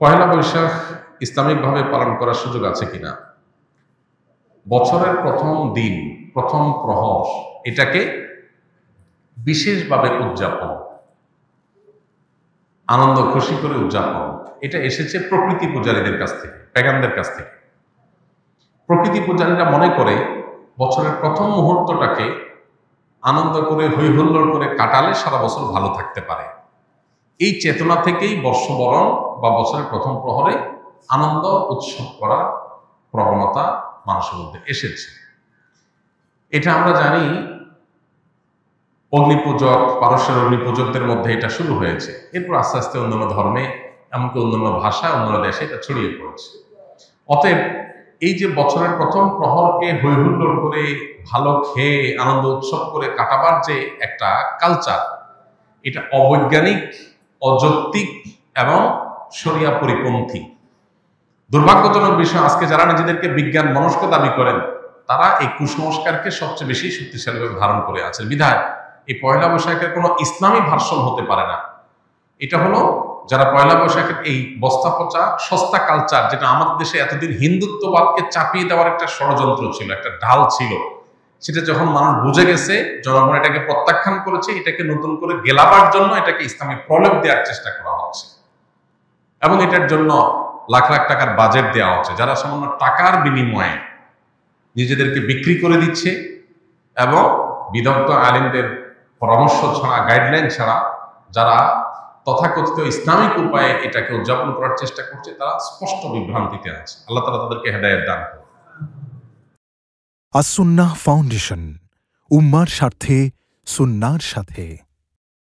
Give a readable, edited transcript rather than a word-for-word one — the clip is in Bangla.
পয়লা বৈশাখ ইসলামিকভাবে পালন করার সুযোগ আছে কিনা? বছরের প্রথম দিন, প্রথম প্রহর, এটাকে বিশেষভাবে উদযাপন, আনন্দ খুশি করে উদযাপন, এটা এসেছে প্রকৃতি পূজারীদের কাছ থেকে, প্যাগানদের কাছ থেকে। প্রকৃতি পূজারীরা মনে করে বছরের প্রথম মুহূর্তটাকে আনন্দ করে হৈহুল্লোড় করে কাটালে সারা বছর ভালো থাকতে পারে। এই চেতনা থেকেই বর্ষবরণ বা বছরের প্রথম প্রহরে আনন্দ উৎসব করার প্রবণতা মানুষের মধ্যে এসেছে। এটা আমরা জানি, অগ্নিপূজক, পারস্যের অগ্নিপূজকদের মধ্যে এটা শুরু হয়েছে। এরপর আস্তে আস্তে অন্যান্য ধর্মে, এমনকি অন্যান্য ভাষায়, অন্যান্য দেশে এটা ছড়িয়ে পড়েছে। অতএব এই যে বছরের প্রথম প্রহরকে হৈহুল্লোড় করে ভালো খেয়ে আনন্দ উৎসব করে কাটাবার যে একটা কালচার, এটা অবৈজ্ঞানিক, অযৌক্তিক এবং শরিয়া পরিপন্থী। দুর্ভাগ্যজনক বিষয়, আজকে যারা নিজেদেরকে বিজ্ঞান মনস্ক দাবি করেন, তারা এই কুসংস্কারকে সবচেয়ে বেশি শক্তিশালীভাবে ধারণ করে আছেন। বিধায় এই পয়লা বৈশাখের কোনো ইসলামী ভার্সন হতে পারে না। এটা হলো যারা পয়লা বৈশাখের এই বস্তা পচা সস্তা কালচার, যেটা আমাদের দেশে এতদিন হিন্দুত্ববাদকে চাপিয়ে দেওয়ার একটা ষড়যন্ত্র ছিল, একটা ঢাল ছিল, সেটা যখন মানুষ বুঝে গেছে, জনগণ এটাকে প্রত্যাখ্যান করেছে, এটাকে নতুন করে গেলাবার জন্য এটাকে ইসলামী প্রলেপ দেওয়ার চেষ্টা করা হচ্ছে এবং এটার জন্য লাখ লাখ টাকার বাজেট দেওয়া হচ্ছে। যারা সামান্য টাকার বিনিময়ে নিজেদেরকে বিক্রি করে দিচ্ছে এবং বিদগ্ধ আলেমদের পরামর্শ ছাড়া, গাইডলাইন ছাড়া যারা তথাকথিত ইসলামিক উপায়ে এটাকে উদযাপন করার চেষ্টা করছে, তারা স্পষ্ট বিভ্রান্তিতে আছে। আল্লাহ তাআলা তাদেরকে হেদায়েত দান করুন। আস সুন্নাহ ফাউন্ডেশন, উম্মার স্বার্থে সুন্নাহর সাথে।